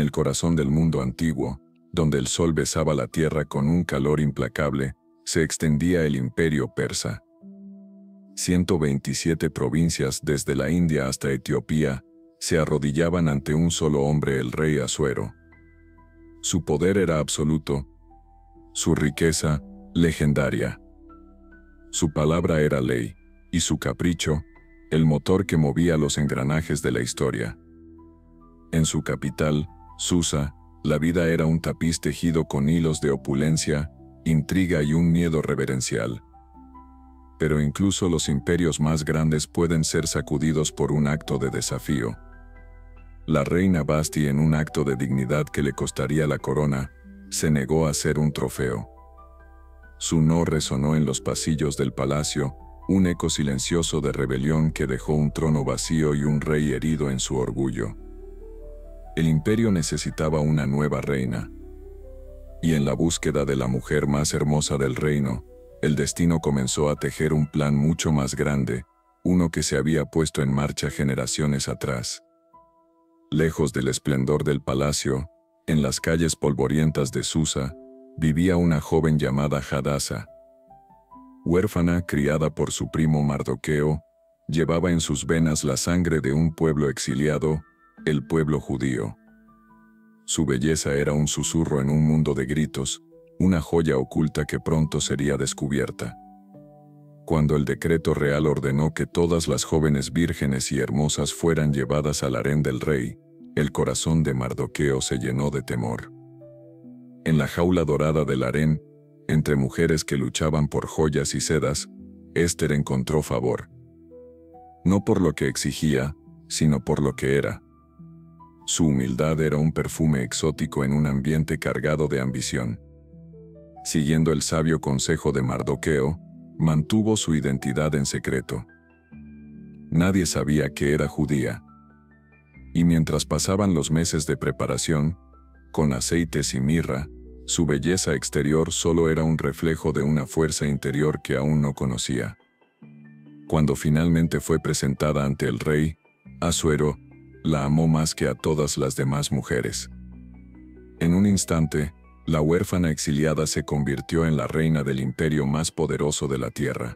el corazón del mundo antiguo, donde el sol besaba la tierra con un calor implacable, se extendía el imperio persa. 127 provincias desde la India hasta Etiopía se arrodillaban ante un solo hombre, el rey Asuero. Su poder era absoluto, su riqueza, legendaria. Su palabra era ley, y su capricho, el motor que movía los engranajes de la historia. En su capital, Susa, la vida era un tapiz tejido con hilos de opulencia, intriga y un miedo reverencial. Pero incluso los imperios más grandes pueden ser sacudidos por un acto de desafío. La reina Basti, en un acto de dignidad que le costaría la corona, se negó a ser un trofeo. Su no resonó en los pasillos del palacio, un eco silencioso de rebelión que dejó un trono vacío y un rey herido en su orgullo. El imperio necesitaba una nueva reina. Y en la búsqueda de la mujer más hermosa del reino, el destino comenzó a tejer un plan mucho más grande, uno que se había puesto en marcha generaciones atrás. Lejos del esplendor del palacio, en las calles polvorientas de Susa, vivía una joven llamada Hadasa. Huérfana, criada por su primo Mardoqueo, llevaba en sus venas la sangre de un pueblo exiliado, el pueblo judío. Su belleza era un susurro en un mundo de gritos, una joya oculta que pronto sería descubierta. Cuando el decreto real ordenó que todas las jóvenes vírgenes y hermosas fueran llevadas al harén del rey, el corazón de Mardoqueo se llenó de temor. En la jaula dorada del harén, entre mujeres que luchaban por joyas y sedas, Éster encontró favor. No por lo que exigía, sino por lo que era. Su humildad era un perfume exótico en un ambiente cargado de ambición. Siguiendo el sabio consejo de Mardoqueo, mantuvo su identidad en secreto. Nadie sabía que era judía. Y mientras pasaban los meses de preparación, con aceites y mirra, su belleza exterior solo era un reflejo de una fuerza interior que aún no conocía. Cuando finalmente fue presentada ante el rey, Asuero la amó más que a todas las demás mujeres. En un instante, la huérfana exiliada se convirtió en la reina del imperio más poderoso de la tierra.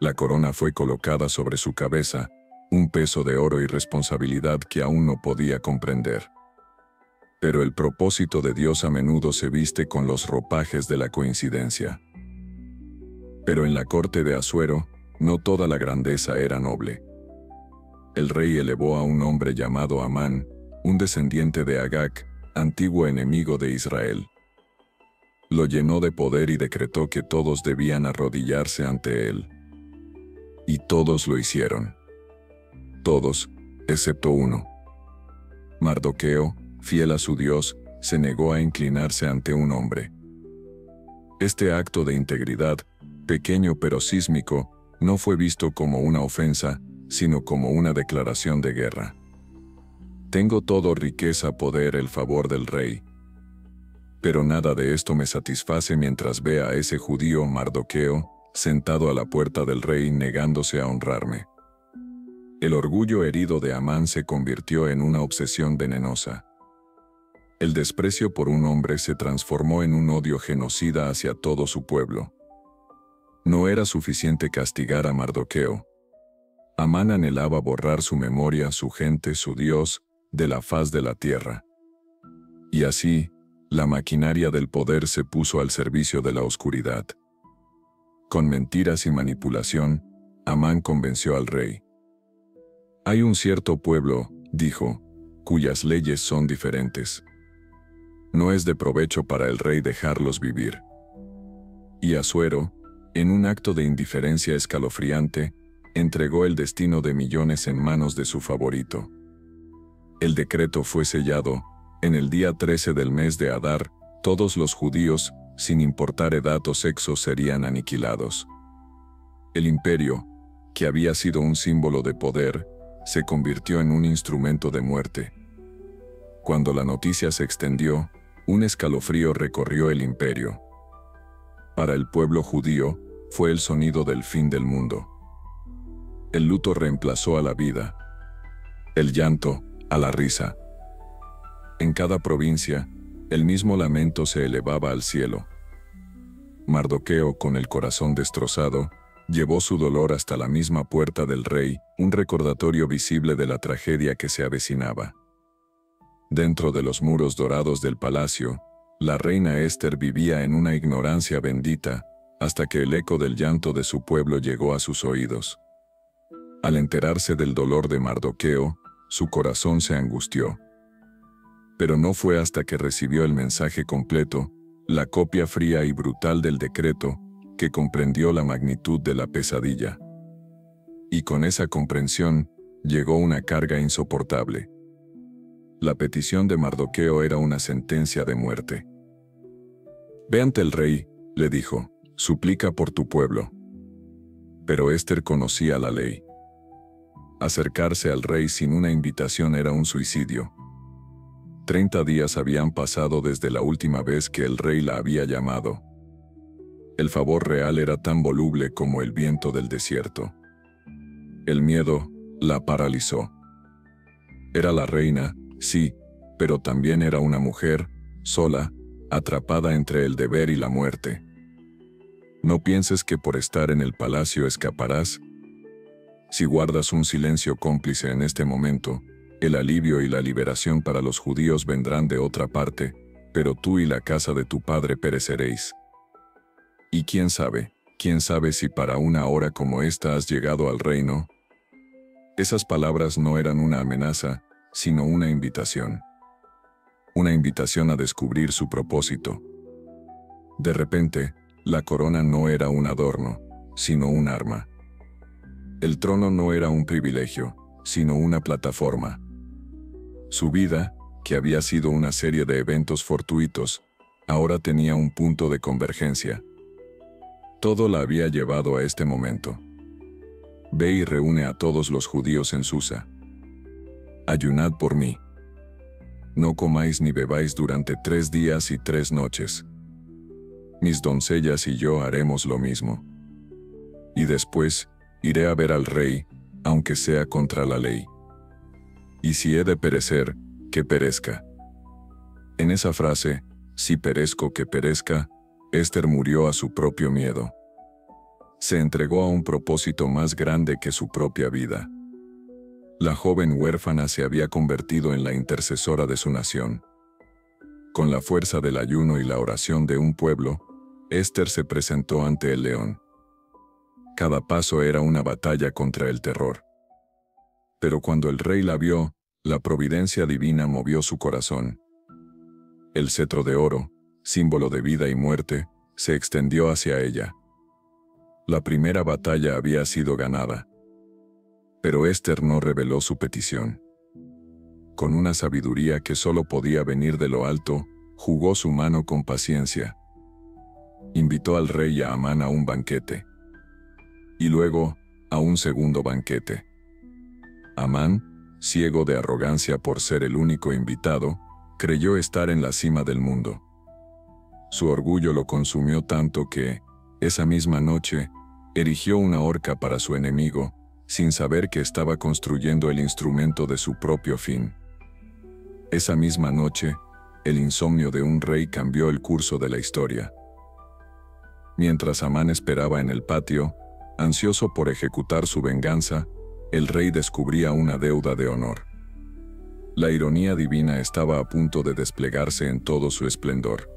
La corona fue colocada sobre su cabeza, un peso de oro y responsabilidad que aún no podía comprender. Pero el propósito de Dios a menudo se viste con los ropajes de la coincidencia. Pero en la corte de Asuero, no toda la grandeza era noble. El rey elevó a un hombre llamado Amán, un descendiente de Agag, antiguo enemigo de Israel. Lo llenó de poder y decretó que todos debían arrodillarse ante él. Y todos lo hicieron. Todos, excepto uno. Mardoqueo, fiel a su Dios, se negó a inclinarse ante un hombre. Este acto de integridad, pequeño pero sísmico, no fue visto como una ofensa, sino como una declaración de guerra. Tengo todo: riqueza, poder, el favor del rey. Pero nada de esto me satisface mientras vea a ese judío Mardoqueo, sentado a la puerta del rey negándose a honrarme. El orgullo herido de Amán se convirtió en una obsesión venenosa. El desprecio por un hombre se transformó en un odio genocida hacia todo su pueblo. No era suficiente castigar a Mardoqueo. Amán anhelaba borrar su memoria, su gente, su Dios, de la faz de la tierra. Y así, la maquinaria del poder se puso al servicio de la oscuridad. Con mentiras y manipulación, Amán convenció al rey. Hay un cierto pueblo, dijo, cuyas leyes son diferentes. No es de provecho para el rey dejarlos vivir. Y Asuero, en un acto de indiferencia escalofriante, entregó el destino de millones en manos de su favorito. El decreto fue sellado. En el día 13 del mes de Adar, todos los judíos, sin importar edad o sexo, serían aniquilados. El imperio, que había sido un símbolo de poder, se convirtió en un instrumento de muerte. Cuando la noticia se extendió, un escalofrío recorrió el imperio. Para el pueblo judío, fue el sonido del fin del mundo. El luto reemplazó a la vida. El llanto, a la risa. En cada provincia, el mismo lamento se elevaba al cielo. Mardoqueo, con el corazón destrozado, llevó su dolor hasta la misma puerta del rey, un recordatorio visible de la tragedia que se avecinaba. Dentro de los muros dorados del palacio, la reina Ester vivía en una ignorancia bendita, hasta que el eco del llanto de su pueblo llegó a sus oídos. Al enterarse del dolor de Mardoqueo, su corazón se angustió. Pero no fue hasta que recibió el mensaje completo, la copia fría y brutal del decreto, que comprendió la magnitud de la pesadilla. Y con esa comprensión, llegó una carga insoportable. La petición de Mardoqueo era una sentencia de muerte. «Ve ante el rey», le dijo, «suplica por tu pueblo». Pero Ester conocía la ley. Acercarse al rey sin una invitación era un suicidio. 30 días habían pasado desde la última vez que el rey la había llamado. El favor real era tan voluble como el viento del desierto. El miedo la paralizó. Era la reina, sí, pero también era una mujer, sola, atrapada entre el deber y la muerte. No pienses que por estar en el palacio escaparás. Si guardas un silencio cómplice en este momento, el alivio y la liberación para los judíos vendrán de otra parte, pero tú y la casa de tu padre pereceréis. Y quién sabe si para una hora como esta has llegado al reino. Esas palabras no eran una amenaza, sino una invitación. Una invitación a descubrir su propósito. De repente, la corona no era un adorno, sino un arma. El trono no era un privilegio, sino una plataforma. Su vida, que había sido una serie de eventos fortuitos, ahora tenía un punto de convergencia. Todo la había llevado a este momento. Ve y reúne a todos los judíos en Susa. Ayunad por mí. No comáis ni bebáis durante 3 días y 3 noches. Mis doncellas y yo haremos lo mismo. Y después, iré a ver al rey, aunque sea contra la ley. Y si he de perecer, que perezca. En esa frase, si perezco, que perezca, Ester murió a su propio miedo. Se entregó a un propósito más grande que su propia vida. La joven huérfana se había convertido en la intercesora de su nación. Con la fuerza del ayuno y la oración de un pueblo, Ester se presentó ante el león. Cada paso era una batalla contra el terror. Pero cuando el rey la vio, la providencia divina movió su corazón. El cetro de oro, símbolo de vida y muerte, se extendió hacia ella. La primera batalla había sido ganada. Pero Ester no reveló su petición. Con una sabiduría que solo podía venir de lo alto, jugó su mano con paciencia. Invitó al rey y a Amán a un banquete. Y luego, a un segundo banquete. Amán, ciego de arrogancia por ser el único invitado, creyó estar en la cima del mundo. Su orgullo lo consumió tanto que, esa misma noche, erigió una horca para su enemigo, sin saber que estaba construyendo el instrumento de su propio fin. Esa misma noche, el insomnio de un rey cambió el curso de la historia. Mientras Amán esperaba en el patio, ansioso por ejecutar su venganza, el rey descubría una deuda de honor. La ironía divina estaba a punto de desplegarse en todo su esplendor.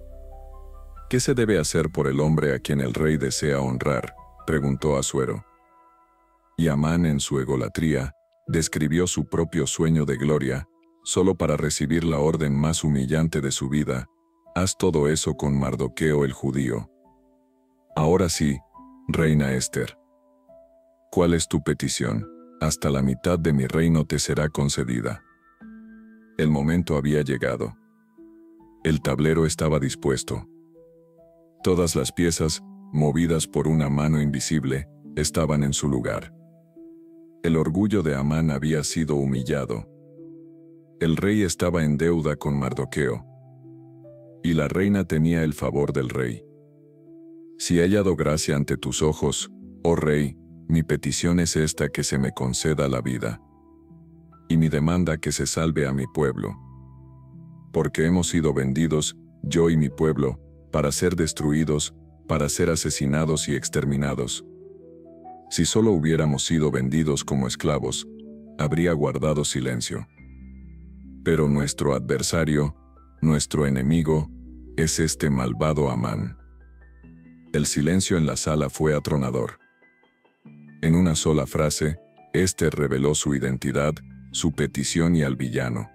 ¿Qué se debe hacer por el hombre a quien el rey desea honrar?, preguntó Asuero. Y Amán, en su egolatría, describió su propio sueño de gloria, solo para recibir la orden más humillante de su vida: haz todo eso con Mardoqueo el judío. Ahora sí, reina Ester. ¿Cuál es tu petición? Hasta la mitad de mi reino te será concedida. El momento había llegado. El tablero estaba dispuesto. Todas las piezas, movidas por una mano invisible, estaban en su lugar. El orgullo de Amán había sido humillado. El rey estaba en deuda con Mardoqueo. Y la reina tenía el favor del rey. Si he hallado gracia ante tus ojos, oh rey, mi petición es esta: que se me conceda la vida. Y mi demanda: que se salve a mi pueblo. porque hemos sido vendidos, yo y mi pueblo, para ser destruidos, para ser asesinados y exterminados. Si solo hubiéramos sido vendidos como esclavos, habría guardado silencio. Pero nuestro adversario, nuestro enemigo, es este malvado Amán. El silencio en la sala fue atronador. En una sola frase, Esther reveló su identidad, su petición y al villano.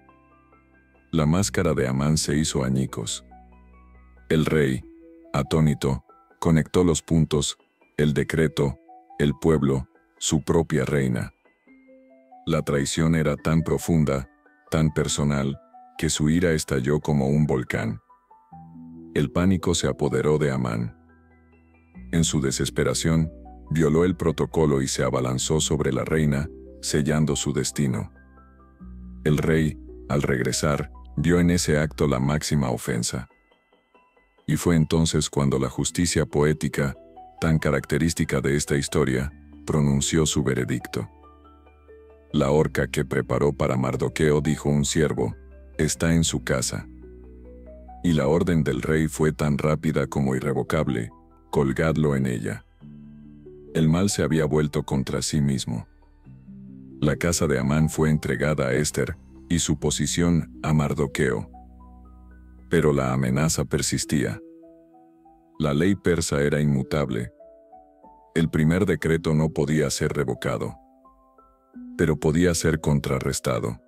La máscara de Amán se hizo añicos. El rey, atónito, conectó los puntos, el decreto, el pueblo, su propia reina. La traición era tan profunda, tan personal, que su ira estalló como un volcán. El pánico se apoderó de Amán. En su desesperación, violó el protocolo y se abalanzó sobre la reina, sellando su destino. El rey, al regresar, vio en ese acto la máxima ofensa. Y fue entonces cuando la justicia poética, tan característica de esta historia, pronunció su veredicto. La horca que preparó para Mardoqueo, dijo un siervo, está en su casa. Y la orden del rey fue tan rápida como irrevocable, colgadlo en ella. El mal se había vuelto contra sí mismo. La casa de Amán fue entregada a Esther, y su posición a Mardoqueo. Pero la amenaza persistía. La ley persa era inmutable. El primer decreto no podía ser revocado, pero podía ser contrarrestado.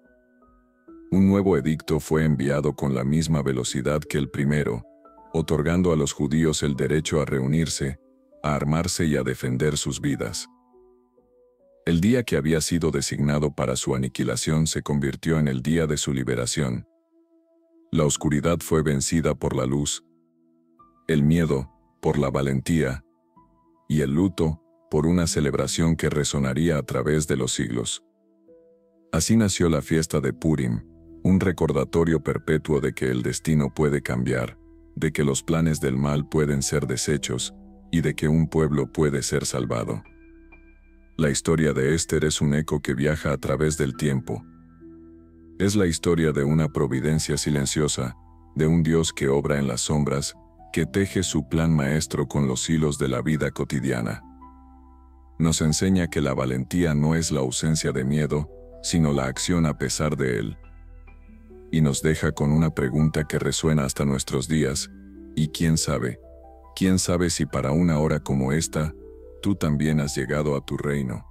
Un nuevo edicto fue enviado con la misma velocidad que el primero, otorgando a los judíos el derecho a reunirse, a armarse y a defender sus vidas. El día que había sido designado para su aniquilación se convirtió en el día de su liberación. La oscuridad fue vencida por la luz, el miedo, por la valentía, y el luto, por una celebración que resonaría a través de los siglos. Así nació la fiesta de Purim, un recordatorio perpetuo de que el destino puede cambiar, de que los planes del mal pueden ser deshechos, y de que un pueblo puede ser salvado. La historia de Esther es un eco que viaja a través del tiempo. Es la historia de una providencia silenciosa, de un Dios que obra en las sombras, que teje su plan maestro con los hilos de la vida cotidiana. Nos enseña que la valentía no es la ausencia de miedo, sino la acción a pesar de él. Y nos deja con una pregunta que resuena hasta nuestros días, y quién sabe si para una hora como esta, tú también has llegado a tu reino.